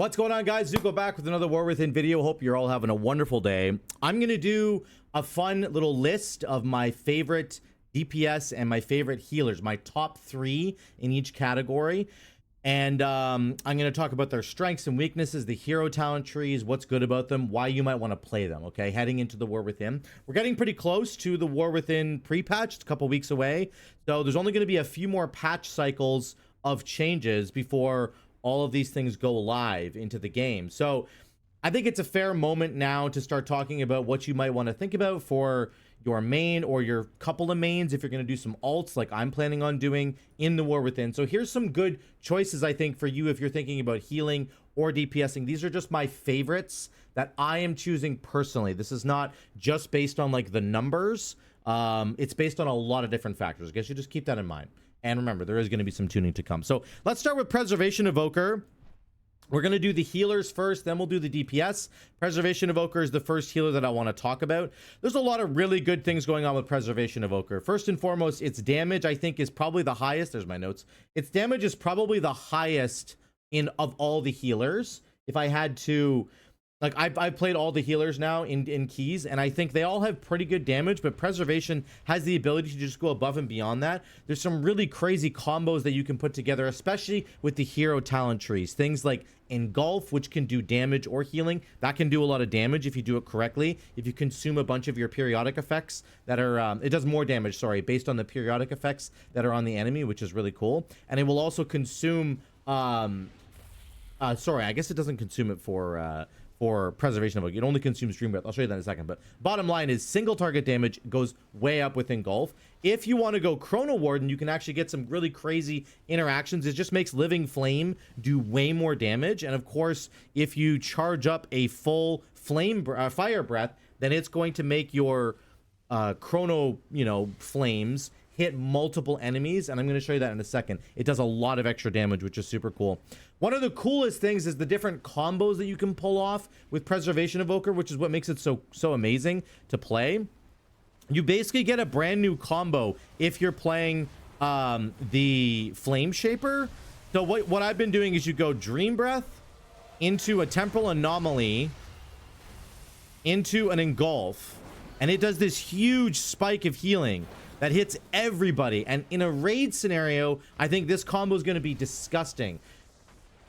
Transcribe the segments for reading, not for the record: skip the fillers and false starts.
What's going on, guys? Zuco back with another War Within video. Hope you're all having a wonderful day. I'm going to do a fun little list of my favorite DPS and my favorite healers, my top 3 in each category. And I'm going to talk about their strengths and weaknesses, the hero talent trees, what's good about them, why you might want to play them, okay? Heading into the War Within. We're getting pretty close to the War Within pre-patch. It's a couple weeks away. So there's only going to be a few more patch cycles of changes before all of these things go live into the game. So I think it's a fair moment now to start talking about what you might want to think about for your main or your couple of mains if you're going to do some alts like I'm planning on doing in the War Within. So here's some good choices, I think, for you if you're thinking about healing or DPSing. These are just my favorites that I am choosing personally. This is not just based on like the numbers. It's based on a lot of different factors. I guess you just keep that in mind. And remember, there is going to be some tuning to come. So let's start with Preservation Evoker. We're going to do the healers first, then we'll do the DPS. Preservation Evoker is the first healer that I want to talk about. There's a lot of really good things going on with Preservation Evoker. First and foremost, its damage, I think, is probably the highest. There's my notes. Its damage is probably the highest of all the healers. If I had to... Like, I've played all the healers now in keys, and I think they all have pretty good damage, but Preservation has the ability to just go above and beyond that. There's some really crazy combos that you can put together, especially with the hero talent trees. Things like Engulf, which can do damage or healing. That can do a lot of damage if you do it correctly. If you consume a bunch of your periodic effects that are... it does more damage, sorry, based on the periodic effects that are on the enemy, which is really cool. And it will also consume... sorry, I guess it doesn't consume it for Preservation Evoker. It only consumes Dream Breath. I'll show you that in a second. But bottom line is single target damage goes way up with Engulf. If you want to go Chrono Warden, you can actually get some really crazy interactions. It just makes Living Flame do way more damage. And of course, if you charge up a full Fire Breath, then it's going to make your Chrono, flames hit multiple enemies, and I'm going to show you that in a second. It does a lot of extra damage, which is super cool. One of the coolest things is the different combos that you can pull off with Preservation Evoker, which is what makes it so amazing to play. You basically get a brand new combo if you're playing the Flame Shaper. So what I've been doing is you go Dream Breath into a Temporal Anomaly into an Engulf, and it does this huge spike of healing that hits everybody. And in a raid scenario, I think this combo is going to be disgusting.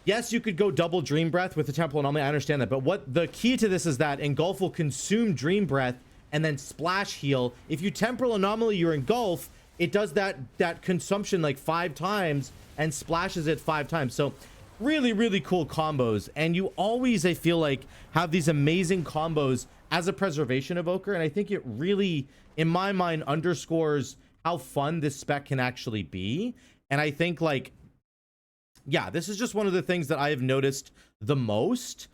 Yes, you could go double Dream Breath with the Temporal Anomaly. I understand that. But what the key to this is that Engulf will consume Dream Breath and then splash heal. If you Temporal Anomaly your Engulf, it does that consumption like 5 times and splashes it 5 times. So really, really cool combos. And you always, I feel like, have these amazing combos as a Preservation Evoker. And I think it really, in my mind, underscores how fun this spec can actually be. And I think, like, yeah, this is just one of the things that I have noticed the most,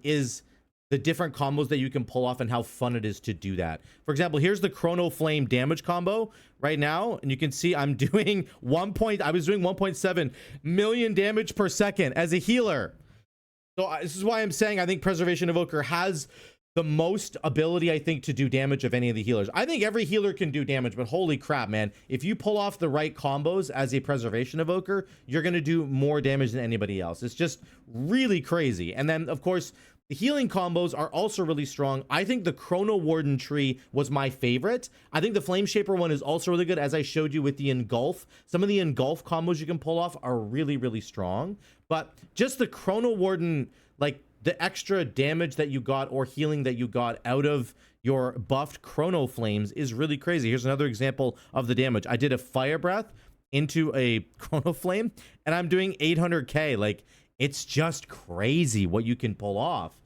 is the different combos that you can pull off and how fun it is to do that. For example, here's the Chrono Flame damage combo right now, and you can see I'm doing I was doing 1.7 million damage per second as a healer. So this is why I'm saying I think Preservation Evoker has the most ability, I think, to do damage of any of the healers. I think every healer can do damage, but holy crap, man. If you pull off the right combos as a Preservation Evoker, you're going to do more damage than anybody else. It's just really crazy. And then, of course, the healing combos are also really strong. I think the Chrono Warden tree was my favorite. I think the Flame Shaper one is also really good, as I showed you with the Engulf. Some of the Engulf combos you can pull off are really, really strong. But just the Chrono Warden, like, the extra damage that you got or healing that you got out of your buffed Chrono Flames is really crazy. Here's another example of the damage. I did a Fire Breath into a Chrono Flame, and I'm doing 800k. Like, it's just crazy what you can pull off.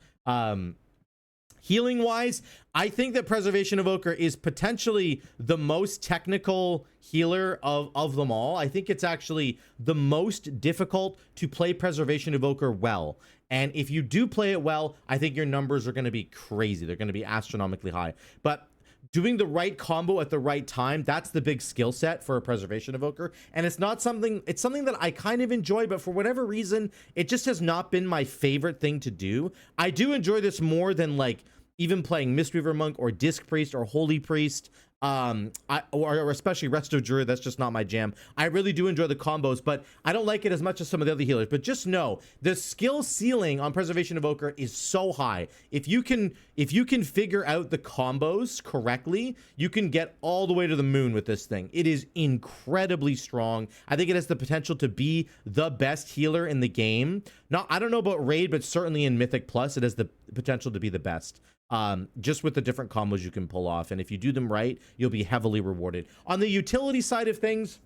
Healing wise, I think that Preservation Evoker is potentially the most technical healer of them all. I think it's actually the most difficult to play Preservation Evoker well. And if you do play it well, I think your numbers are going to be crazy. They're going to be astronomically high. But doing the right combo at the right time, that's the big skill set for a Preservation Evoker. And it's something that I kind of enjoy, but for whatever reason, it just has not been my favorite thing to do. I do enjoy this more than, like, even playing Mistweaver Monk or Disc Priest or Holy Priest. Or especially Resto Druid, that's just not my jam. I really do enjoy the combos, but I don't like it as much as some of the other healers. But just know the skill ceiling on Preservation Evoker is so high. If you can figure out the combos correctly, you can get all the way to the moon with this thing. It is incredibly strong. I think it has the potential to be the best healer in the game. I don't know about Raid, but certainly in Mythic Plus, it has the potential to be the best. Just with the different combos you can pull off. And if you do them right, you'll be heavily rewarded. On the utility side of things,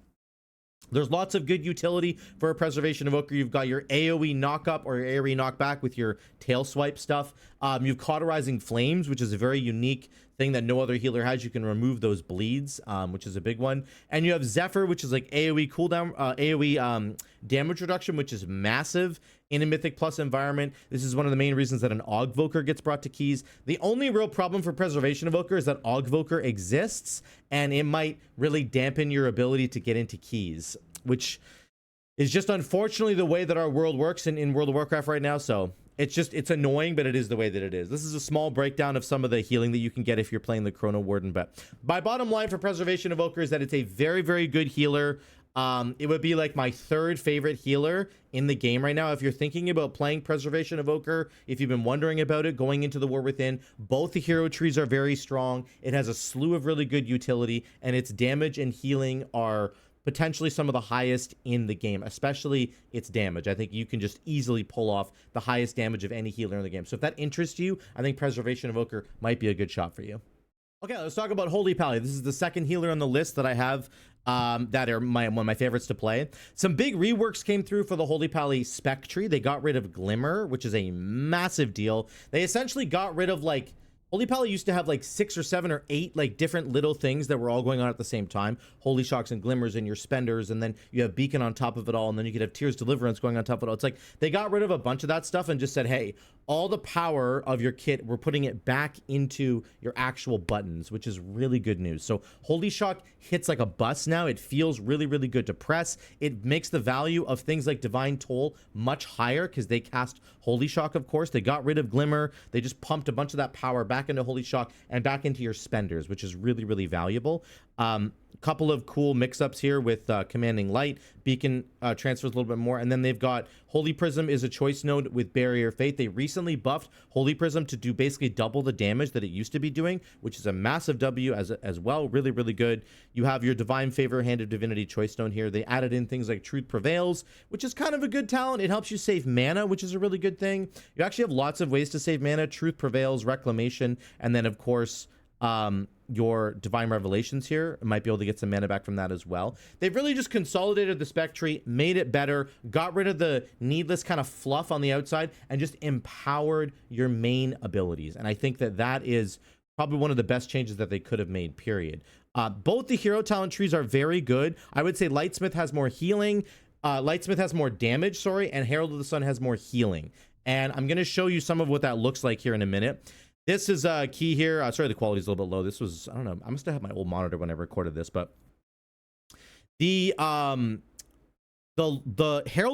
there's lots of good utility for a Preservation Evoker. You've got your AoE knock-up or your AoE knock-back with your tail swipe stuff. You've Cauterizing Flames, which is a very unique thing that no other healer has. You can remove those bleeds, which is a big one. And you have Zephyr, which is like AoE cooldown, AoE damage reduction, which is massive in a Mythic Plus environment. This is one of the main reasons that an Evoker gets brought to keys. The only real problem for Preservation Evoker is that Evoker exists, and it might really dampen your ability to get into keys, which is just unfortunately the way that our world works in World of Warcraft right now. So it's annoying, but it is the way that it is. This is a small breakdown of some of the healing that you can get if you're playing the Chrono Warden. But my bottom line for Preservation Evoker is that it's a very, very good healer. It would be like my third favorite healer in the game right now. If you're thinking about playing Preservation Evoker, if you've been wondering about it going into the War Within, both the hero trees are very strong. It has a slew of really good utility, and its damage and healing are potentially some of the highest in the game, especially its damage. I think you can just easily pull off the highest damage of any healer in the game. So if that interests you, I think Preservation Evoker might be a good shot for you. Okay, let's talk about Holy Pally. This is the second healer on the list that I have that are one of my favorites to play. Some big reworks came through for the Holy Pally spec tree. They got rid of Glimmer, which is a massive deal. They essentially got rid of, like, Holy Pally used to have like 6 or 7 or 8 like different little things that were all going on at the same time. Holy Shocks and Glimmers and your Spenders, and then you have Beacon on top of it all, and then you could have Tears Deliverance going on top of it all. It's like they got rid of a bunch of that stuff and just said, hey, all the power of your kit, we're putting it back into your actual buttons, which is really good news. So Holy Shock hits like a bus now. It feels really, really good to press. It makes the value of things like Divine Toll much higher because they cast Holy Shock, of course. They got rid of Glimmer. They just pumped a bunch of that power back into Holy Shock and back into your Spenders, which is really, really valuable. Couple of cool mix-ups here with Commanding Light. Beacon transfers a little bit more, and then they've got Holy Prism is a choice node with Barrier Faith. They recently buffed Holy Prism to do basically double the damage that it used to be doing, which is a massive W as well. Really, really good. You have your Divine Favor, Hand of Divinity choice node here. They added in things like Truth Prevails, which is kind of a good talent. It helps you save mana, which is a really good thing. You actually have lots of ways to save mana: Truth Prevails, Reclamation, and then of course your Divine Revelations here. Might be able to get some mana back from that as well. They've really just consolidated the spec tree, made it better, got rid of the needless kind of fluff on the outside, and just empowered your main abilities. And I think that that is probably one of the best changes that they could have made, period. Both the hero talent trees are very good. I would say Lightsmith has more healing, Lightsmith has more damage, sorry, and Herald of the Sun has more healing. And I'm going to show you some of what that looks like here in a minute. This is key here. Sorry, the quality's a little bit low. This was, I don't know, I must have had my old monitor when I recorded this, but the Herald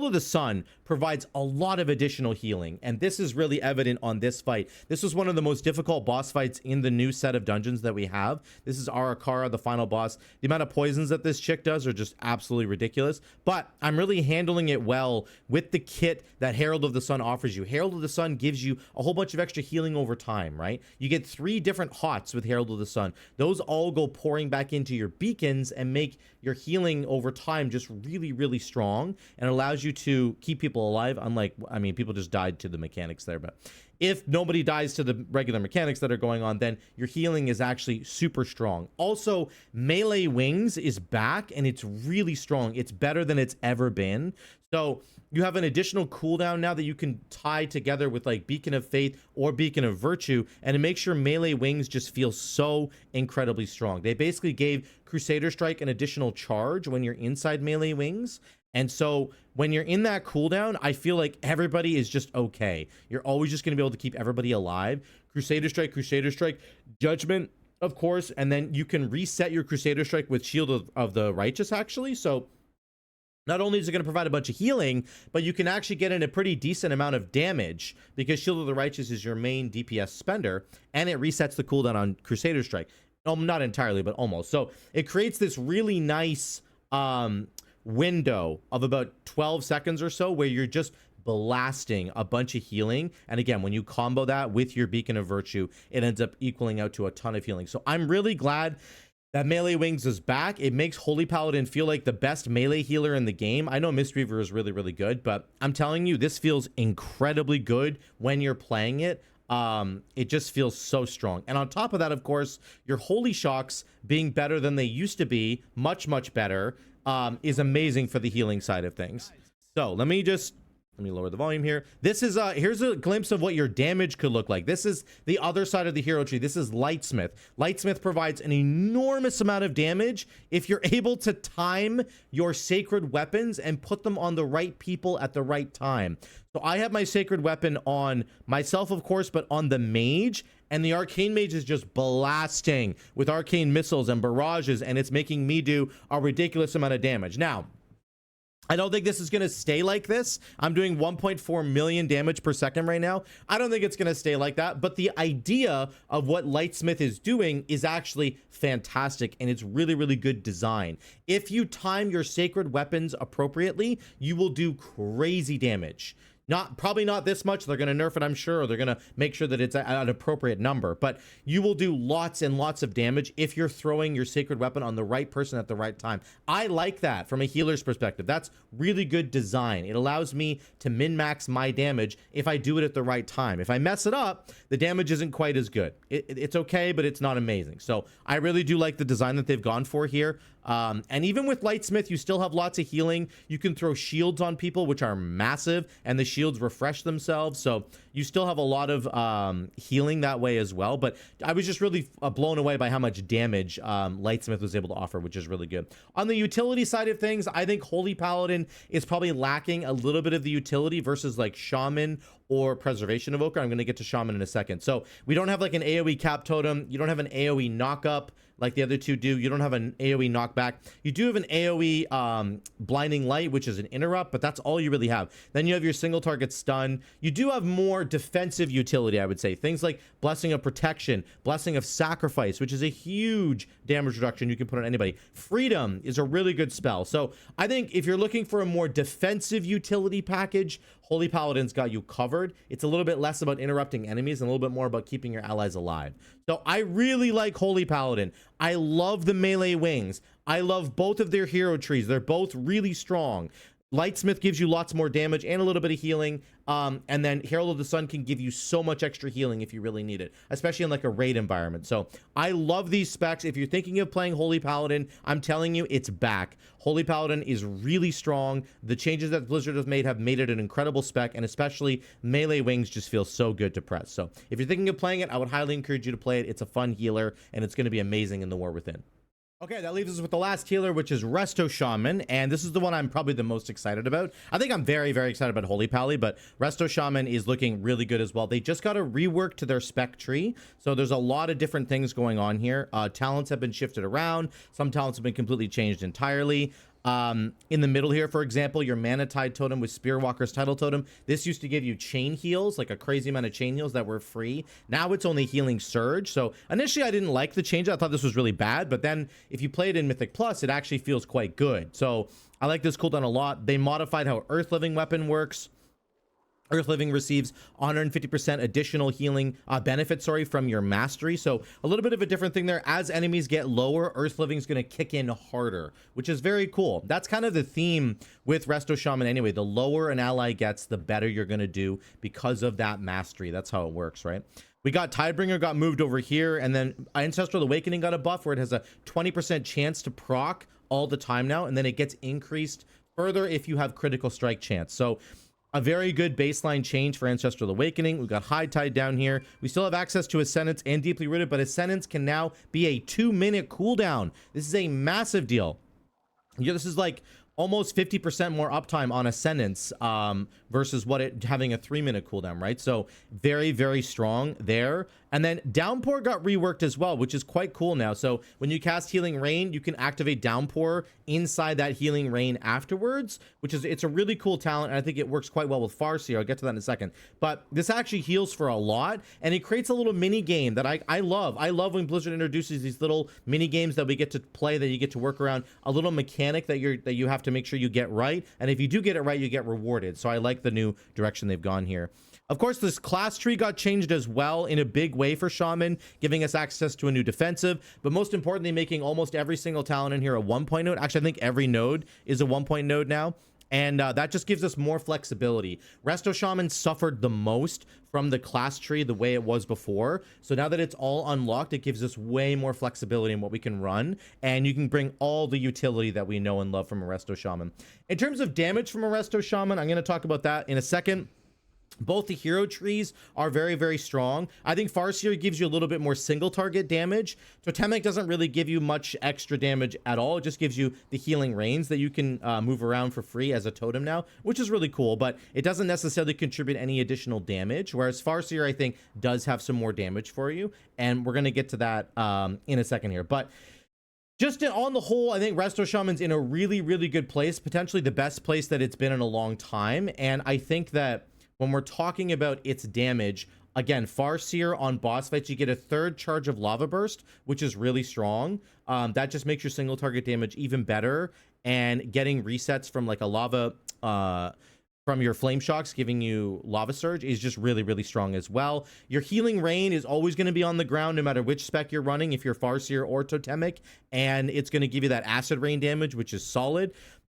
of the Sun provides a lot of additional healing, and this is really evident on this fight. This was one of the most difficult boss fights in the new set of dungeons that we have. This is Arakara, the final boss. The amount of poisons that this chick does are just absolutely ridiculous, but I'm really handling it well with the kit that Herald of the Sun offers you. Herald of the Sun gives you a whole bunch of extra healing over time, right? You get 3 different hots with Herald of the Sun. Those all go pouring back into your beacons and make your healing over time just really, really strong, and allows you to keep people alive. Unlike, I mean, people just died to the mechanics there, but if nobody dies to the regular mechanics that are going on, then your healing is actually super strong. Also, Melee Wings is back, and it's really strong. It's better than it's ever been. So you have an additional cooldown now that you can tie together with like Beacon of Faith or Beacon of Virtue, and it makes your Melee Wings just feel so incredibly strong. They basically gave Crusader Strike an additional charge when you're inside Melee Wings. And so when you're in that cooldown, I feel like everybody is just okay. You're always just going to be able to keep everybody alive. Crusader Strike, Judgment, of course, and then you can reset your Crusader Strike with Shield of the Righteous, actually. So not only is it going to provide a bunch of healing, but you can actually get in a pretty decent amount of damage because Shield of the Righteous is your main DPS spender, and it resets the cooldown on Crusader Strike. Not entirely, but almost. So it creates this really nice window of about 12 seconds or so where you're just blasting a bunch of healing. And again, when you combo that with your Beacon of Virtue, it ends up equaling out to a ton of healing. So I'm really glad that Melee Wings is back. It makes Holy Paladin feel like the best melee healer in the game. I know Mistweaver is really, really good, but I'm telling you, this feels incredibly good when you're playing it. It just feels so strong. And on top of that, of course, your Holy Shocks being better than they used to be, much, much better, is amazing for the healing side of things. So let me lower the volume here. This is here's a glimpse of what your damage could look like. This is the other side of the hero tree. This is Lightsmith. Lightsmith provides an enormous amount of damage if you're able to time your sacred weapons and put them on the right people at the right time. So I have my sacred weapon on myself, of course, but on the mage, and the arcane mage is just blasting with arcane missiles and barrages, and it's making me do a ridiculous amount of damage. Now, I don't think this is going to stay like this. I'm doing 1.4 million damage per second right now. I don't think it's going to stay like that, but the idea of what Lightsmith is doing is actually fantastic, and it's really, really good design. If you time your sacred weapons appropriately, you will do crazy damage. Probably not this much. They're going to nerf it, I'm sure, or they're going to make sure that it's at an appropriate number, but you will do lots and lots of damage if you're throwing your sacred weapon on the right person at the right time. I like that from a healer's perspective. That's really good design. It allows me to min-max my damage if I do it at the right time. If I mess it up, the damage isn't quite as good. It's okay, but it's not amazing. So I really do like the design that they've gone for here. And even with Lightsmith, you still have lots of healing. You can throw shields on people, which are massive, and the shields refresh themselves. So you still have a lot of healing that way as well. But I was just really blown away by how much damage Lightsmith was able to offer, which is really good. On the utility side of things, I think Holy Paladin is probably lacking a little bit of the utility versus like Shaman or Preservation Evoker. I'm going to get to Shaman in a second. So we don't have like an AoE cap totem. You don't have an AoE knock-up like the other two do. You don't have an AoE knockback. You do have an AoE blinding light, which is an interrupt, but that's all you really have. Then you have your single target stun. You do have more defensive utility, I would say. Things like Blessing of Protection, Blessing of Sacrifice, which is a huge damage reduction you can put on anybody. Freedom is a really good spell. So I think if you're looking for a more defensive utility package, Holy Paladin's got you covered. It's a little bit less about interrupting enemies and a little bit more about keeping your allies alive. So I really like Holy Paladin. I love the melee wings. I love both of their hero trees. They're both really strong. Lightsmith gives you lots more damage and a little bit of healing. And then Herald of the Sun can give you so much extra healing if you really need it, especially in like a raid environment. So I love these specs. If you're thinking of playing Holy Paladin, I'm telling you, it's back. Holy Paladin is really strong. The changes that Blizzard have made it an incredible spec, and especially melee wings just feel so good to press. So if you're thinking of playing it, I would highly encourage you to play it. It's a fun healer, and it's going to be amazing in the War Within. Okay, that leaves us with the last healer, which is Resto Shaman, and this is the one I'm probably the most excited about. I think I'm very, very excited about Holy Pally, but Resto Shaman is looking really good as well. They just got a rework to their spec tree, so there's a lot of different things going on here. Talents have been shifted around. Some talents have been completely changed entirely. In the middle here, for example, your Mana Tide totem with Spearwalker's Title Totem. This used to give you chain heals, like a crazy amount of chain heals that were free. Now it's only healing surge. So initially I didn't like the change. I thought this was really bad, but then if you play it in Mythic Plus, it actually feels quite good. So I like this cooldown a lot. They modified how Earth Living Weapon works. Earth Living receives 150% additional healing benefit, from your mastery. So a little bit of a different thing there. As enemies get lower, Earth Living is going to kick in harder, which is very cool. That's kind of the theme with Resto Shaman anyway. The lower an ally gets, the better you're going to do because of that mastery. That's how it works, right? We got Tidebringer got moved over here, and then Ancestral Awakening got a buff where it has a 20% chance to proc all the time now, and then it gets increased further if you have critical strike chance. So a very good baseline change for Ancestral Awakening. We've got High Tide down here. We still have access to Ascendance and Deeply Rooted, but Ascendance can now be a 2-minute cooldown. This is a massive deal. Yeah, this is like almost 50% more uptime on Ascendance versus what it having a 3-minute cooldown, right? So very, very strong there. And then Downpour got reworked as well, which is quite cool now. So when you cast Healing Rain, you can activate Downpour inside that Healing Rain afterwards, which is, it's a really cool talent, and I think it works quite well with Farseer. I'll get to that in a second. But this actually heals for a lot, and it creates a little mini game that I love. I love when Blizzard introduces these little mini games that we get to play, that you get to work around, a little mechanic that you have to make sure you get right, and if you do get it right, you get rewarded. So I like the new direction they've gone here. Of course, this class tree got changed as well in a big way for Shaman, giving us access to a new defensive, but most importantly, making almost every single talent in here a 1-point node. Actually, I think every node is a 1-point node now, and that just gives us more flexibility. Resto Shaman suffered the most from the class tree the way it was before, so now that it's all unlocked, it gives us way more flexibility in what we can run, and you can bring all the utility that we know and love from a Resto Shaman. In terms of damage from a Resto Shaman, I'm going to talk about that in a second. Both the hero trees are very, very strong. I think Farseer gives you a little bit more single target damage. Totemic doesn't really give you much extra damage at all. It just gives you the healing rains that you can move around for free as a totem now, which is really cool, but it doesn't necessarily contribute any additional damage, whereas Farseer, I think, does have some more damage for you, and we're going to get to that in a second here. But just on the whole, I think Resto Shaman's in a really, really good place, potentially the best place that it's been in a long time, and I think that when we're talking about its damage, again, Farseer on boss fights, you get a 3rd charge of Lava Burst, which is really strong. That just makes your single target damage even better, and getting resets from like a lava from your Flame Shocks giving you Lava Surge is just really, really strong as well. Your Healing Rain is always going to be on the ground no matter which spec you're running, if you're Farseer or Totemic, and it's going to give you that Acid Rain damage, which is solid.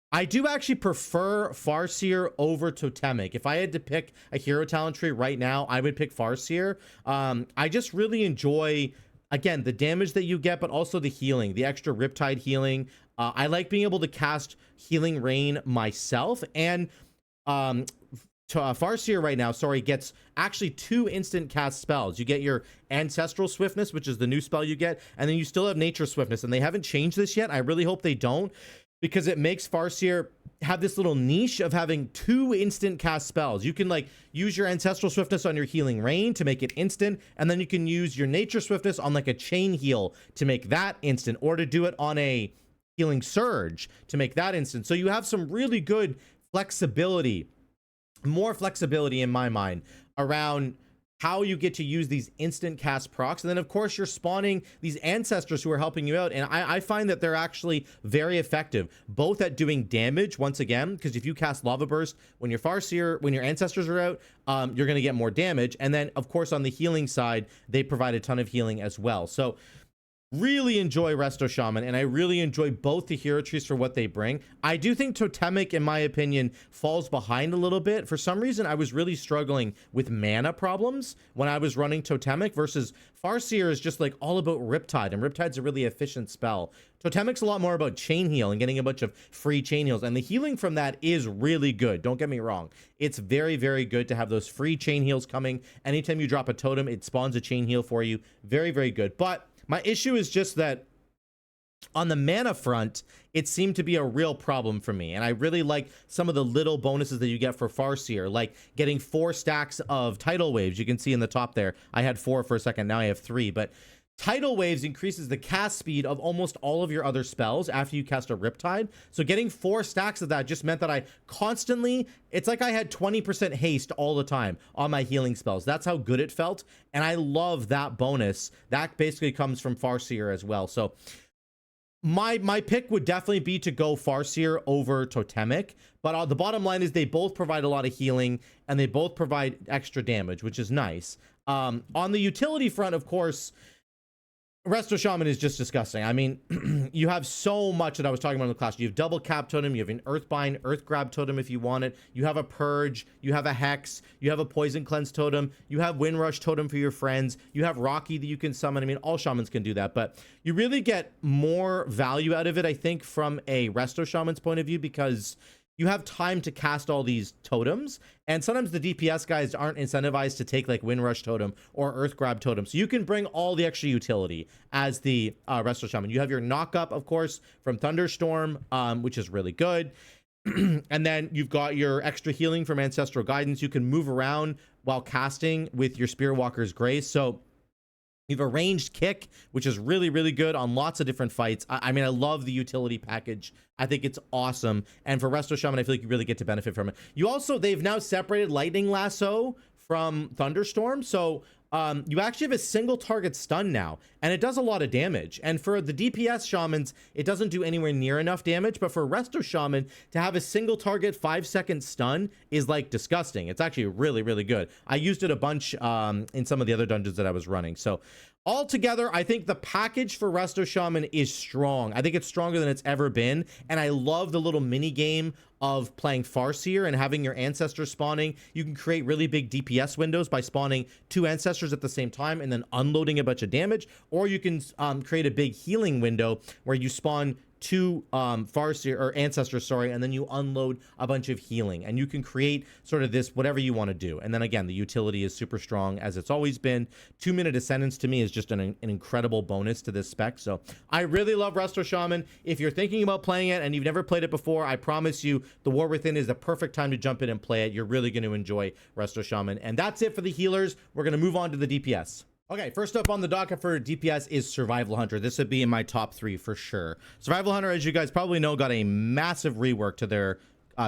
I do actually prefer Farseer over Totemic. If I had to pick a hero talent tree right now, I would pick Farseer. I just really enjoy, again, the damage that you get, but also the healing, the extra Riptide healing. I like being able to cast Healing Rain myself, and Farseer right now, gets actually 2 instant cast spells. You get your Ancestral Swiftness, which is the new spell you get, and then you still have Nature Swiftness, and they haven't changed this yet. I really hope they don't, because it makes Farseer have this little niche of having 2 instant cast spells. You can like use your Ancestral Swiftness on your Healing Rain to make it instant, and then you can use your Nature Swiftness on like a Chain Heal to make that instant, or to do it on a Healing Surge to make that instant. So you have some really good flexibility, more flexibility in my mind, around how you get to use these instant cast procs. And then of course you're spawning these ancestors who are helping you out, and I find that they're actually very effective, both at doing damage, once again, because if you cast Lava Burst when your Farseer, when your ancestors are out, you're going to get more damage. And then of course on the healing side, they provide a ton of healing as well. So really enjoy Resto Shaman, and I really enjoy both the hero trees for what they bring. I do think Totemic, in my opinion, falls behind a little bit. For some reason, I was really struggling with mana problems when I was running Totemic, versus Farseer is just like all about Riptide, and Riptide's a really efficient spell. Totemic's a lot more about Chain Heal and getting a bunch of free Chain Heals, and the healing from that is really good. Don't get me wrong. It's very, very good to have those free Chain Heals coming. Anytime you drop a totem, it spawns a Chain Heal for you. Very, very good. But my issue is just that on the mana front, it seemed to be a real problem for me. And I really like some of the little bonuses that you get for Farseer, like getting 4 stacks of Tidal Waves. You can see in the top there, I had 4 for a second, now I have 3. But Tidal Waves increases the cast speed of almost all of your other spells after you cast a Riptide. So getting 4 stacks of that just meant that I constantly, it's like I had 20% haste all the time on my healing spells. That's how good it felt. And I love that bonus. That basically comes from Farseer as well. So my pick would definitely be to go Farseer over Totemic. But the bottom line is they both provide a lot of healing, and they both provide extra damage, which is nice. On the utility front, of course, Resto Shaman is just disgusting. I mean, you have so much that I was talking about in the class. You have double cap totem, you have an Earthbind, Earth Grab totem if you want it. You have a Purge, you have a Hex, you have a Poison Cleanse totem, you have Windrush totem for your friends, you have Rocky that you can summon. I mean, all Shamans can do that, but you really get more value out of it, I think, from a Resto Shaman's point of view, because you have time to cast all these totems, and sometimes the DPS guys aren't incentivized to take like Windrush totem or Earth Grab totem, so you can bring all the extra utility as the Resto Shaman. You have your knock up, of course, from Thunderstorm, which is really good. And then you've got your extra healing from Ancestral Guidance. You can move around while casting with your Spirit Walker's Grace. So you've a ranged kick, which is really, really good on lots of different fights. I mean, I love the utility package. I think it's awesome. And for Resto Shaman, I feel like you really get to benefit from it. You also, they've now separated Lightning Lasso from Thunderstorm. So you actually have a single target stun now, and it does a lot of damage. And for the DPS shamans, it doesn't do anywhere near enough damage, but for Resto Shaman to have a single target 5-second stun is like disgusting. It's actually really, really good. I used it a bunch in some of the other dungeons that I was running. So altogether, I think the package for Resto Shaman is strong. I think it's stronger than it's ever been, and I love the little mini game of playing Farseer and having your ancestors spawning. You can create really big DPS windows by spawning 2 ancestors at the same time and then unloading a bunch of damage, or you can create a big healing window where you spawn 2 Farseer or ancestors, sorry, and then you unload a bunch of healing, and you can create sort of this whatever you want to do. And then again, the utility is super strong as it's always been. 2-minute Ascendance to me is just an incredible bonus to this spec. So I really love Resto Shaman. If you're thinking about playing it and you've never played it before, I promise you the War Within is the perfect time to jump in and play it. You're really going to enjoy Resto Shaman. And that's it for the healers. We're going to move on to the DPS. Okay, first up on the docket for DPS is Survival Hunter. This would be in my top 3 for sure. Survival Hunter, as you guys probably know, got a massive rework to their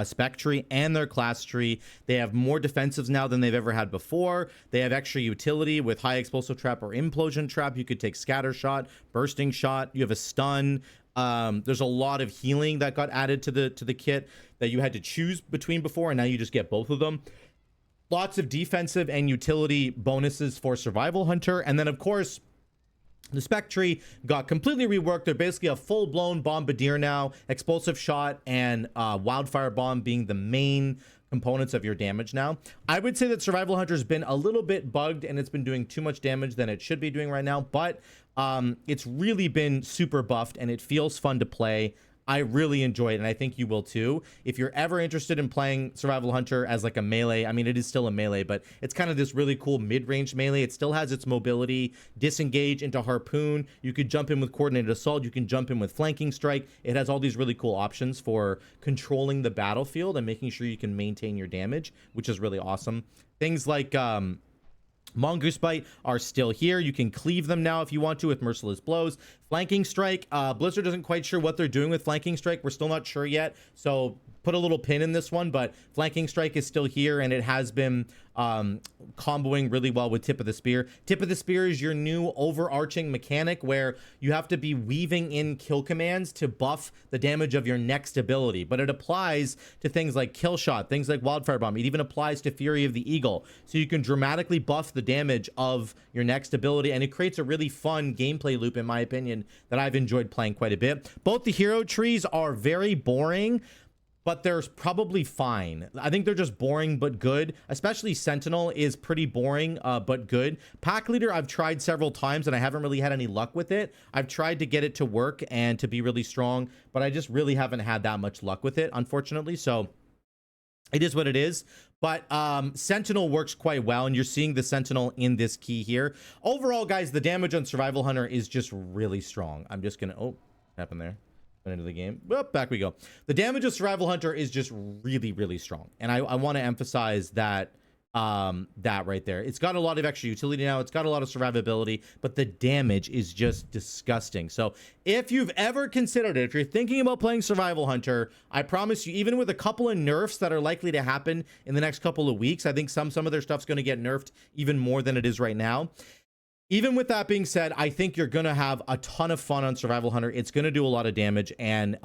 spec tree and their class tree. They have more defensives now than they've ever had before. They have extra utility with high explosive trap or implosion trap. You could take scatter shot, bursting shot. You have a stun. There's a lot of healing that got added to the kit that you had to choose between before, and now you just get both of them. Lots of defensive and utility bonuses for Survival Hunter. And then, of course, the spec tree got completely reworked. They're basically a full-blown bombardier now. Explosive shot and wildfire bomb being the main components of your damage now. I would say that Survival Hunter's been a little bit bugged, and it's been doing too much damage than it should be doing right now. But it's really been super buffed, and it feels fun to play. I really enjoy it, and I think you will too. If you're ever interested in playing Survival Hunter as like a melee, I mean, it is still a melee, but it's kind of this really cool mid-range melee. It still has its mobility, disengage into harpoon. You could jump in with coordinated assault. You can jump in with flanking strike. It has all these really cool options for controlling the battlefield and making sure you can maintain your damage, which is really awesome. Things like Mongoose Bite are still here. You can cleave them now if you want to with Merciless Blows. Flanking Strike, Blizzard isn't quite sure what they're doing with Flanking Strike. We're still not sure yet, so put a little pin in this one, but Flanking Strike is still here, and it has been comboing really well with Tip of the Spear. Tip of the Spear is your new overarching mechanic where you have to be weaving in kill commands to buff the damage of your next ability, but it applies to things like Kill Shot, things like Wildfire Bomb. It even applies to Fury of the Eagle, so you can dramatically buff the damage of your next ability, and it creates a really fun gameplay loop, in my opinion, that I've enjoyed playing quite a bit. Both the hero trees are very boring, but they're probably fine. I think they're just boring but good. Especially Sentinel is pretty boring but good. Pack Leader I've tried several times and I haven't really had any luck with it. I've tried to get it to work and to be really strong, but I just really haven't had that much luck with it, unfortunately. So it is what it is. But Sentinel works quite well, and you're seeing the Sentinel in this key here. Overall, guys, the damage on Survival Hunter is just really strong. I'm just gonna, oh, what happened there? Went into the game. Well, back we go. The damage of Survival Hunter is just really, really strong, and I want to emphasize that that right there. It's got a lot of extra utility now. It's got a lot of survivability, but the damage is just disgusting. So if you've ever considered it, if you're thinking about playing Survival Hunter, I promise you, even with a couple of nerfs that are likely to happen in the next couple of weeks, I think some of their stuff's going to get nerfed even more than it is right now. Even with that being said, I think you're going to have a ton of fun on Survival Hunter. It's going to do a lot of damage, and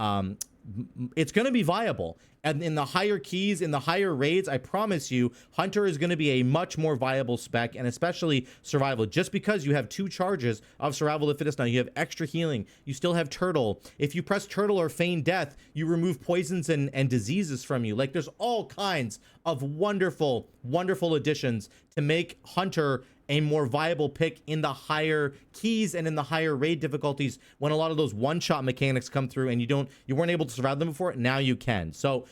it's going to be viable. And in the higher keys, in the higher raids, I promise you, Hunter is going to be a much more viable spec, and especially Survival. Just because you have 2 charges of Survival to Fittest now, you have extra healing. You still have Turtle. If you press Turtle or Feign Death, you remove poisons and diseases from you. Like, there's all kinds of wonderful, wonderful additions to make Hunter a more viable pick in the higher keys and in the higher raid difficulties when a lot of those one-shot mechanics come through and you weren't able to survive them before. Now you can. So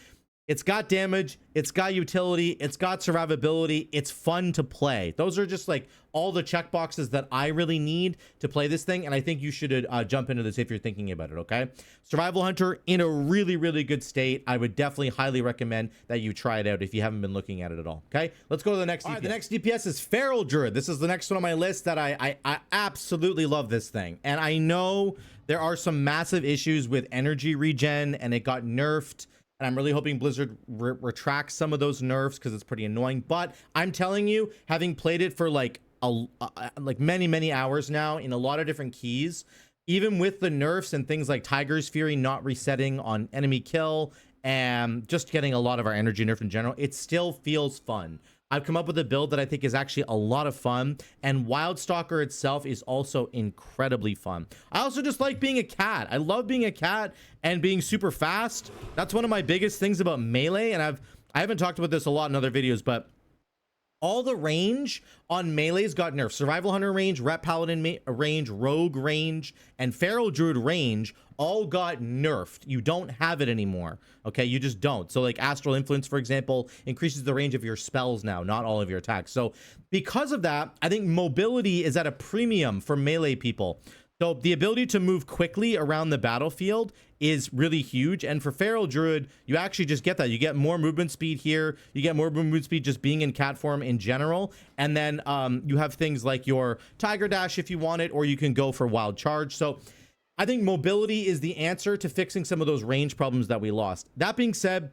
It's got damage, it's got utility, it's got survivability, it's fun to play. Those are just like all the checkboxes that I really need to play this thing, and I think you should jump into this if you're thinking about it, okay? Survival Hunter in a really, really good state. I would definitely highly recommend that you try it out if you haven't been looking at it at all, okay? Let's go to the next DPS. All right, the next DPS is Feral Druid. This is the next one on my list that I absolutely love this thing. And I know there are some massive issues with energy regen, and it got nerfed. And I'm really hoping Blizzard retracts some of those nerfs because it's pretty annoying. But I'm telling you, having played it for like many hours now in a lot of different keys, even with the nerfs and things like Tiger's Fury not resetting on enemy kill and just getting a lot of our energy nerf in general, it still feels fun. I've come up with a build that I think is actually a lot of fun, and Wildstalker itself is also incredibly fun. I also just like being a cat. I love being a cat and being super fast. That's one of my biggest things about melee, and I haven't talked about this a lot in other videos, but all the range on melee's got nerfed. Survival Hunter range, Rep Paladin range, Rogue range, and Feral Druid range all got nerfed. You don't have it anymore, okay? You just don't. So like Astral Influence, for example, increases the range of your spells now, not all of your attacks. So because of that, I think mobility is at a premium for melee people. So the ability to move quickly around the battlefield is really huge. And for Feral Druid, you actually just get that. You get more movement speed here. You get more movement speed just being in cat form in general. And then you have things like your Tiger Dash if you want it, or you can go for Wild Charge. So I think mobility is the answer to fixing some of those range problems that we lost. That being said,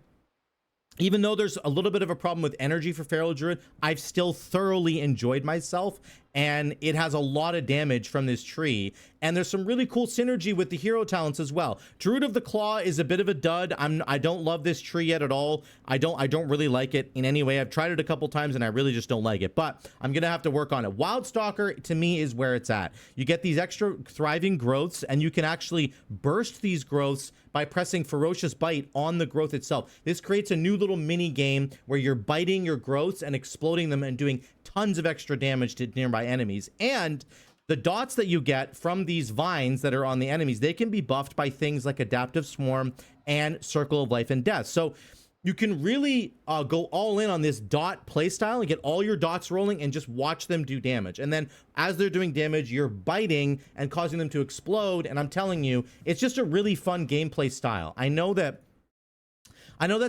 even though there's a little bit of a problem with energy for Feral Druid, I've still thoroughly enjoyed myself, and it has a lot of damage from this tree, and there's some really cool synergy with the hero talents as well. Druid of the Claw is a bit of a dud. I don't love this tree yet at all. I don't really like it in any way. I've tried it a couple times and I really just don't like it, but I'm gonna have to work on it. Wildstalker to me is where it's at. You get these extra thriving growths, and you can actually burst these growths by pressing Ferocious Bite on the growth itself. This creates a new little mini game where you're biting your growths and exploding them and doing tons of extra damage to nearby enemies. And the dots that you get from these vines that are on the enemies, they can be buffed by things like Adaptive Swarm and Circle of Life and Death. So you can really go all in on this dot playstyle and get all your dots rolling and just watch them do damage. And then as they're doing damage, you're biting and causing them to explode. And I'm telling you, it's just a really fun gameplay style. I know that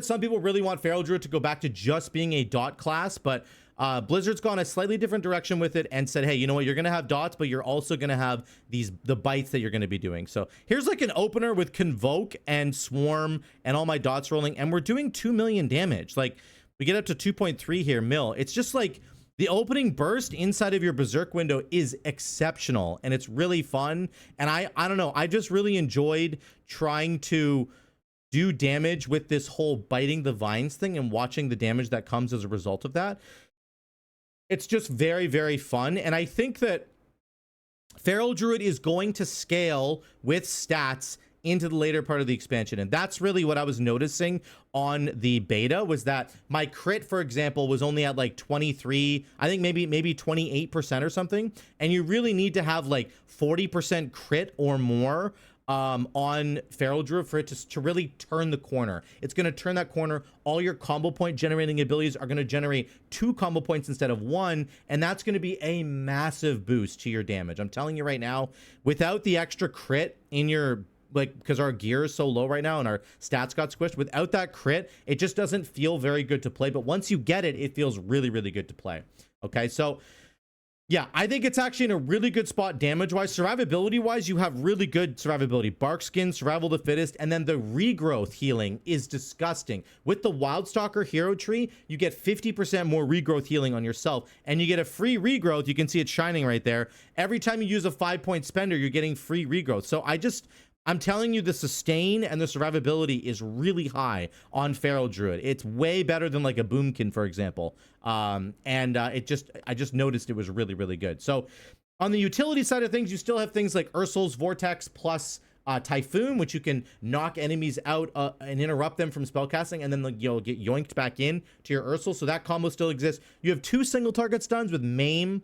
some people really want Feral Druid to go back to just being a dot class, but Blizzard's gone a slightly different direction with it and said, hey, you know what, you're gonna have dots, but you're also gonna have the bites that you're gonna be doing. So here's like an opener with Convoke and Swarm and all my dots rolling, and we're doing 2 million damage. Like we get up to 2.3 here mil. It's just like the opening burst inside of your Berserk window is exceptional, and it's really fun. And I don't know, I just really enjoyed trying to do damage with this whole biting the vines thing and watching the damage that comes as a result of that. It's just very, very fun. And I think that Feral Druid is going to scale with stats into the later part of the expansion. And that's really what I was noticing on the beta, was that my crit, for example, was only at like 23, I think maybe 28% or something. And you really need to have like 40% crit or more on Feral Druid for it to really turn the corner. It's going to turn that corner. All your combo point generating abilities are going to generate 2 combo points instead of 1, and that's going to be a massive boost to your damage. I'm telling you right now, without the extra crit in your, like, because our gear is so low right now and our stats got squished, without that crit, it just doesn't feel very good to play. But once you get it, it feels really, really good to play. Okay, so yeah, I think it's actually in a really good spot damage-wise. Survivability-wise, you have really good survivability. Bark Skin, Survival of the Fittest, and then the regrowth healing is disgusting. With the Wildstalker hero tree, you get 50% more regrowth healing on yourself, and you get a free regrowth. You can see it shining right there. Every time you use a 5-point spender, you're getting free regrowth. So I'm telling you, the sustain and the survivability is really high on Feral Druid. It's way better than like a Boomkin, for example. I just noticed it was really, really good. So on the utility side of things, you still have things like Ursul's Vortex plus Typhoon, which you can knock enemies out and interrupt them from spellcasting, and then you'll get yoinked back in to your Ursul. So that combo still exists. You have 2 single target stuns with Maim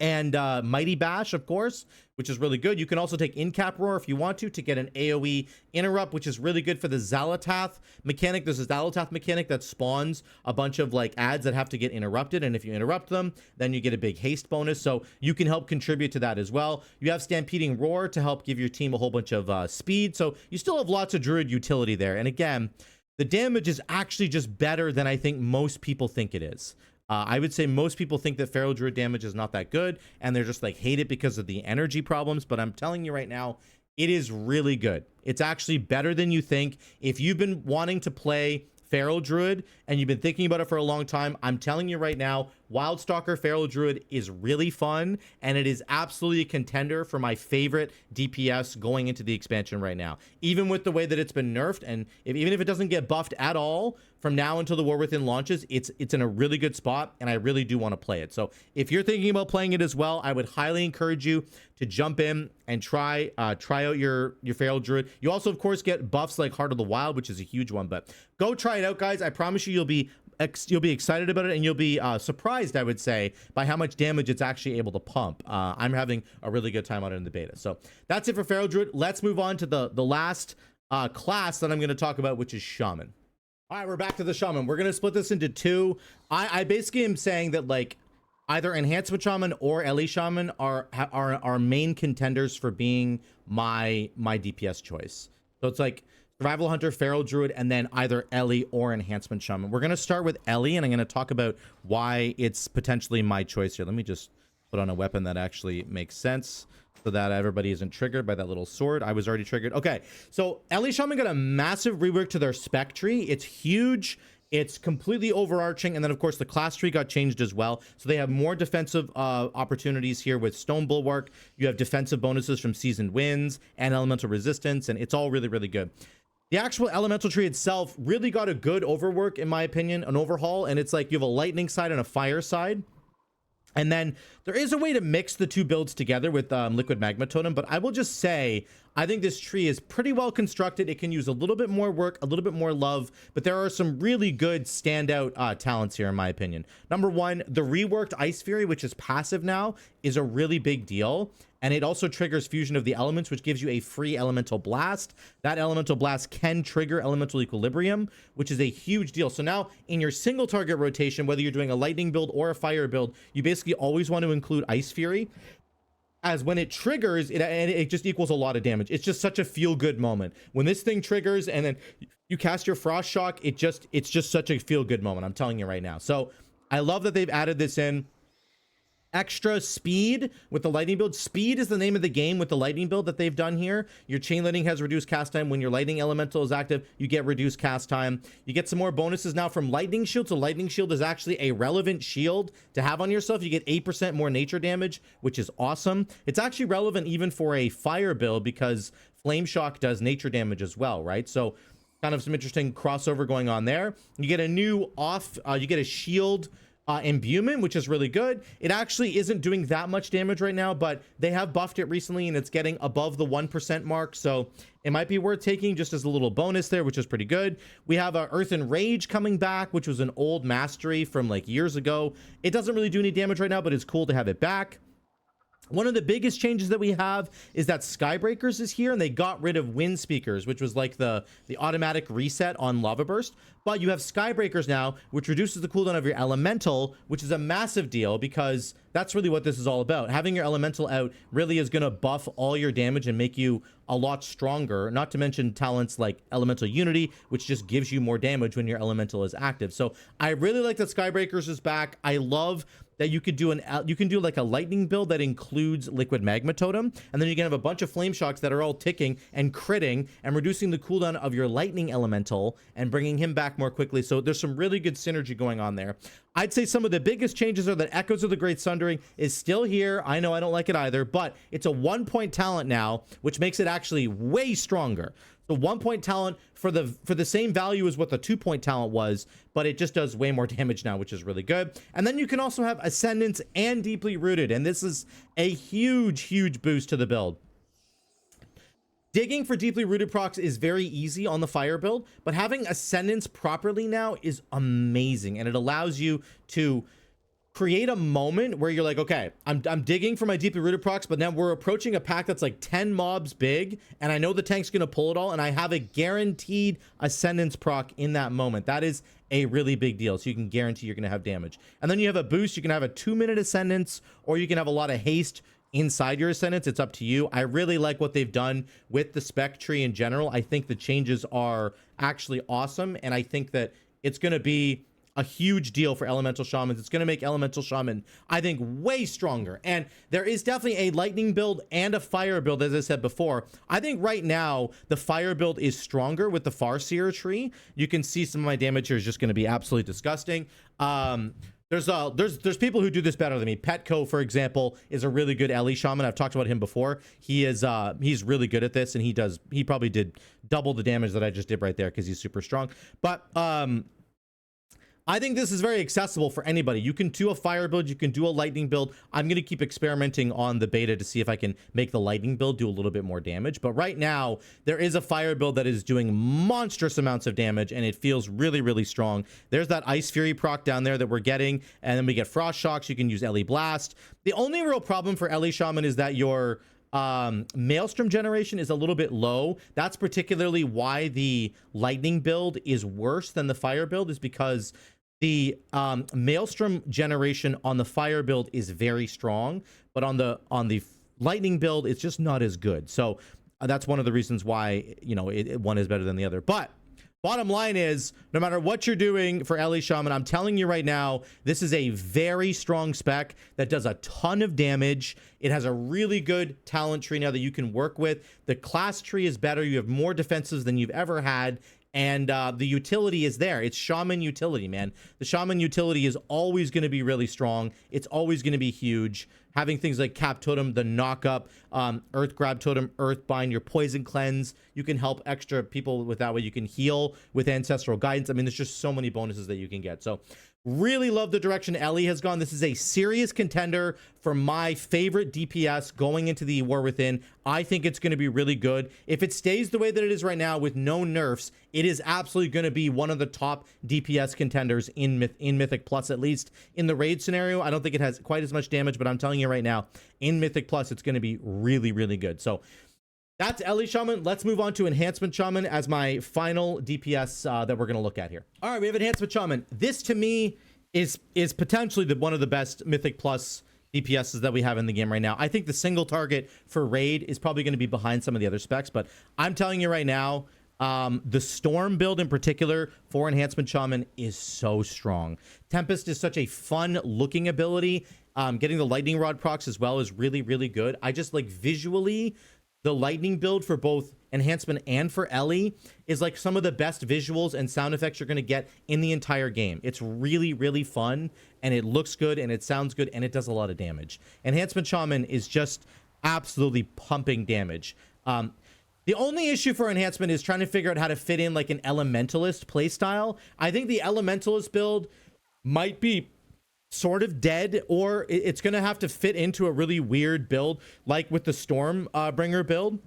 and Mighty Bash, of course, which is really good. You can also take In-Cap Roar if you want to get an AoE interrupt, which is really good for the Xalatath mechanic. There's a Xalatath mechanic that spawns a bunch of like ads that have to get interrupted, and if you interrupt them, then you get a big haste bonus, so you can help contribute to that as well. You have Stampeding Roar to help give your team a whole bunch of speed, so you still have lots of Druid utility there. And again, the damage is actually just better than I think most people think it is. I would say most people think that Feral Druid damage is not that good, and they're just like hate it because of the energy problems. But I'm telling you right now, it is really good. It's actually better than you think. If you've been wanting to play Feral Druid and you've been thinking about it for a long time, I'm telling you right now, Wildstalker Feral Druid is really fun, and it is absolutely a contender for my favorite DPS going into the expansion right now. Even with the way that it's been nerfed, and even if it doesn't get buffed at all from now until the War Within launches, it's in a really good spot, and I really do want to play it. So if you're thinking about playing it as well, I would highly encourage you to jump in and try out your Feral Druid. You also, of course, get buffs like Heart of the Wild, which is a huge one, but go try it out, guys. I promise you, you'll be excited about it, and you'll be surprised, I would say, by how much damage it's actually able to pump. I'm having a really good time on it in the beta. So that's it for Feral Druid. Let's move on to the last class that I'm going to talk about, which is Shaman. All right, we're back to the Shaman. We're going to split this into two. I basically am saying that like either Enhancement Shaman or Ele Shaman are main contenders for being my DPS choice. So it's like Survival Hunter, Feral Druid, and then either Ele or Enhancement Shaman. We're going to start with Ele, and I'm going to talk about why it's potentially my choice here. Let me just put on a weapon that actually makes sense so that everybody isn't triggered by that little sword. I was already triggered. Okay, so Ele Shaman got a massive rework to their spec tree. It's huge. It's completely overarching, and then of course the class tree got changed as well, so they have more defensive opportunities here with Stone Bulwark. You have defensive bonuses from Seasoned Winds and Elemental Resistance, and it's all really, really good. The actual elemental tree itself really got a good overwork, in my opinion, an overhaul, and it's like you have a lightning side and a fire side. And then there is a way to mix the two builds together with Liquid Magma Totem, but I will just say, I think this tree is pretty well constructed. It can use a little bit more work, a little bit more love, but there are some really good standout talents here, in my opinion. Number one, the reworked Ice Fury, which is passive now, is a really big deal. And it also triggers Fusion of the Elements, which gives you a free Elemental Blast. That Elemental Blast can trigger Elemental Equilibrium, which is a huge deal. So now in your single target rotation, whether you're doing a Lightning build or a Fire build, you basically always want to include Ice Fury, as when it triggers, it just equals a lot of damage. It's just such a feel-good moment. When this thing triggers and then you cast your Frost Shock, it's just such a feel-good moment, I'm telling you right now. So I love that they've added this in. Extra speed with the lightning build. Speed is the name of the game with the lightning build that they've done here. Your chain lightning has reduced cast time. When your lightning elemental is active, you get reduced cast time. You get some more bonuses now from lightning shield. So lightning shield is actually a relevant shield to have on yourself. You get 8% more nature damage, which is awesome. It's actually relevant even for a fire build because flame shock does nature damage as well, right? So kind of some interesting crossover going on there. You get a new you get a shield imbuement, which is really good. It actually isn't doing that much damage right now, but they have buffed it recently and it's getting above the 1% mark, so it might be worth taking just as a little bonus there, which is pretty good. We have Earth and Rage coming back, which was an old mastery from like years ago. It doesn't really do any damage right now, but it's cool to have it back. One of the biggest changes that we have is that Skybreakers is here, and they got rid of Wind Speakers, which was like the automatic reset on Lava Burst. But you have Skybreakers now, which reduces the cooldown of your Elemental, which is a massive deal because that's really what this is all about. Having your Elemental out really is going to buff all your damage and make you a lot stronger, not to mention talents like Elemental Unity, which just gives you more damage when your Elemental is active. So I really like that Skybreakers is back. I love that you could do like a lightning build that includes Liquid Magma Totem, and then you can have a bunch of flame shocks that are all ticking and critting and reducing the cooldown of your lightning elemental and bringing him back more quickly. So there's some really good synergy going on there. I'd say some of the biggest changes are that Echoes of the Great Sundering is still here. I know I don't like it either, but it's a 1-point talent now, which makes it actually way stronger. The 1-point talent for the same value as what the 2-point talent was, but it just does way more damage now, which is really good. And then you can also have Ascendance and Deeply Rooted, and this is a huge boost to the build. Digging for Deeply Rooted procs is very easy on the fire build, but having Ascendance properly now is amazing, and it allows you to create a moment where you're like, okay, I'm digging for my deeply rooted procs, but then we're approaching a pack that's like 10 mobs big, and I know the tank's gonna pull it all, and I have a guaranteed ascendance proc in that moment. That is a really big deal. So you can guarantee you're gonna have damage. And then you have a boost. You can have a 2-minute ascendance, or you can have a lot of haste inside your ascendance. It's up to you. I really like what they've done with the spec tree in general. I think the changes are actually awesome, and I think that it's gonna be a huge deal for elemental shamans. It's going to make elemental shaman, I think, way stronger. And there is definitely a lightning build and a fire build, as I said before. I think right now the fire build is stronger with the Farseer tree. You can see some of my damage here is just going to be absolutely disgusting. There's people who do this better than me. Petco, for example, is a really good Ele Shaman. I've talked about him before. He's really good at this, and he probably did double the damage that I just did right there because he's super strong. But I think this is very accessible for anybody. You can do a fire build, you can do a lightning build. I'm going to keep experimenting on the beta to see if I can make the lightning build do a little bit more damage. But right now, there is a fire build that is doing monstrous amounts of damage, and it feels really, really strong. There's that Ice Fury proc down there that we're getting, and then we get Frost Shocks. You can use Ele Blast. The only real problem for Ele Shaman is that your Maelstrom generation is a little bit low. That's particularly why the lightning build is worse than the fire build, is because the Maelstrom generation on the fire build is very strong, but on the lightning build, it's just not as good. So that's one of the reasons why, you know, one is better than the other. But bottom line is, no matter what you're doing for Ele Shaman, I'm telling you right now, this is a very strong spec that does a ton of damage. It has a really good talent tree now that you can work with. The class tree is better. You have more defenses than you've ever had. And the utility is there. It's shaman utility, man. The shaman utility is always going to be really strong. It's always going to be huge. Having things like Cap Totem, the knock up, Earth Grab Totem, Earth Bind, your Poison Cleanse. You can help extra people with that way. You can heal with Ancestral Guidance. I mean, there's just so many bonuses that you can get. So really love the direction Ele has gone. This is a serious contender for my favorite DPS going into the War Within. I think it's going to be really good. If it stays the way that it is right now with no nerfs, it is absolutely going to be one of the top DPS contenders in Mythic Plus, at least in the raid scenario. I don't think it has quite as much damage, but I'm telling you right now, in Mythic Plus, it's going to be really, really good. So that's Ele Shaman. Let's move on to Enhancement Shaman as my final DPS that we're going to look at here. All right, we have Enhancement Shaman. This, to me, is potentially one of the best Mythic Plus DPSs that we have in the game right now. I think the single target for raid is probably going to be behind some of the other specs, but I'm telling you right now, the Storm build in particular for Enhancement Shaman is so strong. Tempest is such a fun looking ability. Getting the Lightning Rod procs as well is really, really good. I just like visually, the lightning build for both Enhancement and for Ele is like some of the best visuals and sound effects you're going to get in the entire game. It's really, really fun, and it looks good, and it sounds good, and it does a lot of damage. Enhancement Shaman is just absolutely pumping damage. The only issue for Enhancement is trying to figure out how to fit in like an Elementalist playstyle. I think the Elementalist build might be sort of dead, or it's going to have to fit into a really weird build like with the Stormbringer build.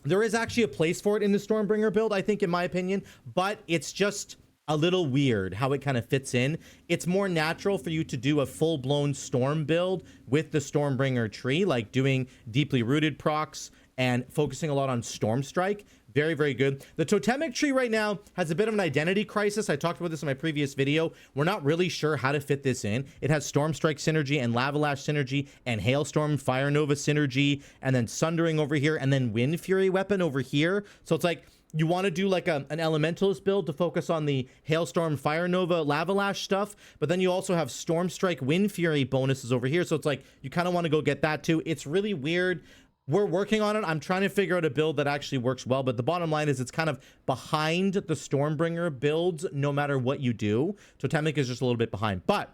There is actually a place for it in the Stormbringer build, I think, in my opinion, but it's just a little weird how it kind of fits in. It's more natural for you to do a full-blown Storm build with the Stormbringer tree, like doing deeply rooted procs and focusing a lot on Storm Strike. Very, very good. The totemic tree right now has a bit of an identity crisis. I talked about this in my previous video. We're not really sure how to fit this in. It has Storm Strike synergy and Lava Lash synergy and Hailstorm Fire Nova synergy, and then Sundering over here, and then Wind Fury weapon over here. So it's like you want to do like an Elementalist build to focus on the Hailstorm Fire Nova Lava Lash stuff, but then you also have Storm Strike Wind Fury bonuses over here. So it's like you kind of want to go get that too. It's really weird. We're working on it. I'm trying to figure out a build that actually works well, but the bottom line is it's kind of behind the Stormbringer builds no matter what you do. Totemic is just a little bit behind. But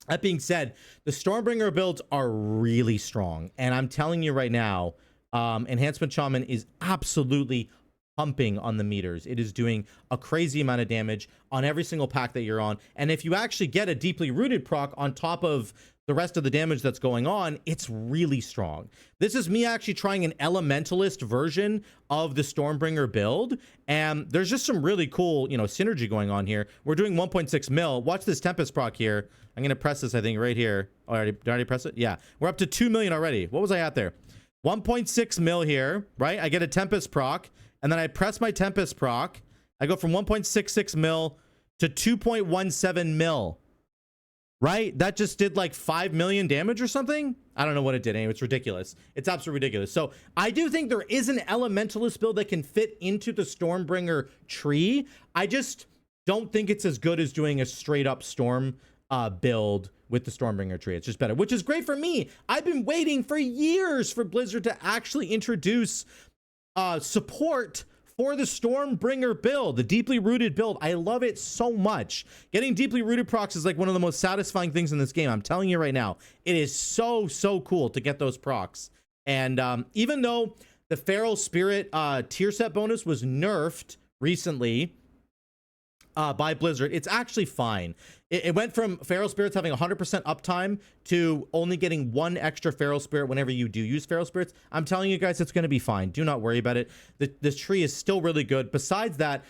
that being said, the Stormbringer builds are really strong. And I'm telling you right now, Enhancement Shaman is absolutely pumping on the meters. It is doing a crazy amount of damage on every single pack that you're on. And if you actually get a deeply rooted proc on top of the rest of the damage that's going on, it's really strong. This is me actually trying an elementalist version of the Stormbringer build, and there's just some really cool, you know, synergy going on here. We're doing 1.6 mil. Watch this Tempest proc here. I'm gonna press this, I think, right here. Oh, did I already press it? Yeah, we're up to 2 million already. What was I at there? 1.6 mil here, right? I get a Tempest proc, and then I press my Tempest proc. I go from 1.66 mil to 2.17 mil. Right? That just did like 5 million damage or something. I don't know what it did. Anyway, it's ridiculous. It's absolutely ridiculous. So I do think there is an elementalist build that can fit into the Stormbringer tree. I just don't think it's as good as doing a straight up Storm build with the Stormbringer tree. It's just better, which is great for me. I've been waiting for years for Blizzard to actually introduce support for the Stormbringer build, the deeply rooted build. I love it so much. Getting deeply rooted procs is like one of the most satisfying things in this game. I'm telling you right now, it is so cool to get those procs. And even though the Feral Spirit tier set bonus was nerfed recently by Blizzard, it's actually fine. It went from Feral Spirits having 100% uptime to only getting 1 extra Feral Spirit whenever you do use Feral Spirits. I'm telling you guys, it's going to be fine. Do not worry about it. This tree is still really good. Besides that,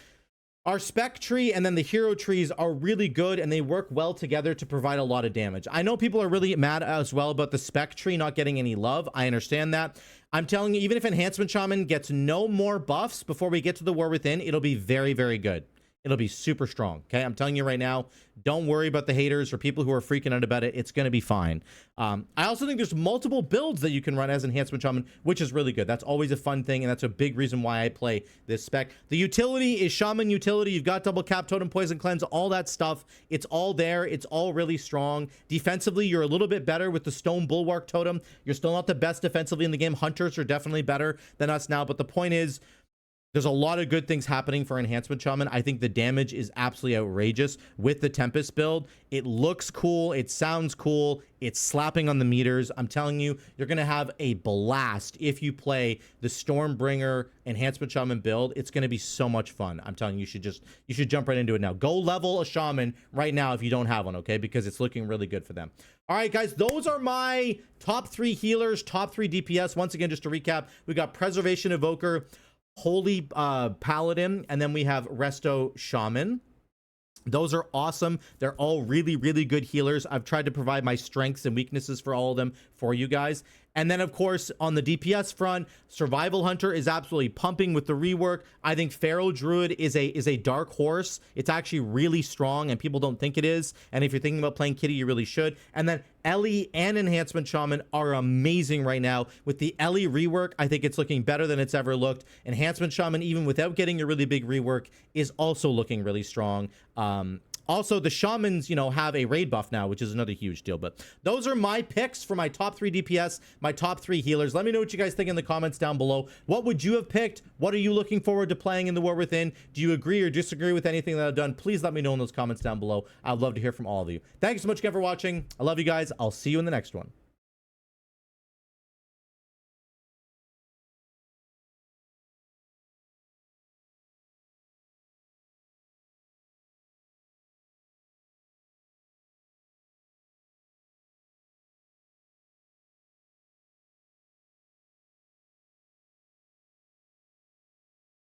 our spec tree and then the hero trees are really good, and they work well together to provide a lot of damage. I know people are really mad as well about the spec tree not getting any love. I understand that. I'm telling you, even if Enhancement Shaman gets no more buffs before we get to the War Within, it'll be very good. It'll be super strong. Okay, I'm telling you right now, don't worry about the haters or people who are freaking out about it. It's going to be fine. I also think there's multiple builds that you can run as Enhancement Shaman, which is really good. That's always a fun thing, and that's a big reason why I play this spec. The utility is Shaman utility. You've got double cap, totem, poison cleanse, all that stuff. It's all there. It's all really strong. Defensively, you're a little bit better with the Stone Bulwark totem. You're still not the best defensively in the game. Hunters are definitely better than us now, but the point is, there's a lot of good things happening for Enhancement Shaman. I think the damage is absolutely outrageous with the Tempest build. It looks cool. It sounds cool. It's slapping on the meters. I'm telling you, you're going to have a blast if you play the Stormbringer Enhancement Shaman build. It's going to be so much fun. I'm telling you, you should jump right into it now. Go level a Shaman right now if you don't have one, okay? Because it's looking really good for them. All right, guys, those are my top 3 healers, top 3 DPS. Once again, just to recap, we got Preservation Evoker, Holy Paladin, and then we have Resto Shaman. Those are awesome. They're all really good healers. I've tried to provide my strengths and weaknesses for all of them for you guys. And then, of course, on the DPS front, Survival Hunter is absolutely pumping with the rework. I think Pharaoh Druid is a dark horse. It's actually really strong, and people don't think it is. And if you're thinking about playing Kitty, you really should. And then Ele and Enhancement Shaman are amazing right now. With the Ele rework, I think it's looking better than it's ever looked. Enhancement Shaman, even without getting a really big rework, is also looking really strong. Also, the Shamans, you know, have a raid buff now, which is another huge deal. But those are my picks for my top 3 DPS, my top 3 healers. Let me know what you guys think in the comments down below. What would you have picked? What are you looking forward to playing in the War Within? Do you agree or disagree with anything that I've done? Please let me know in those comments down below. I'd love to hear from all of you. Thank you so much again for watching. I love you guys. I'll see you in the next one.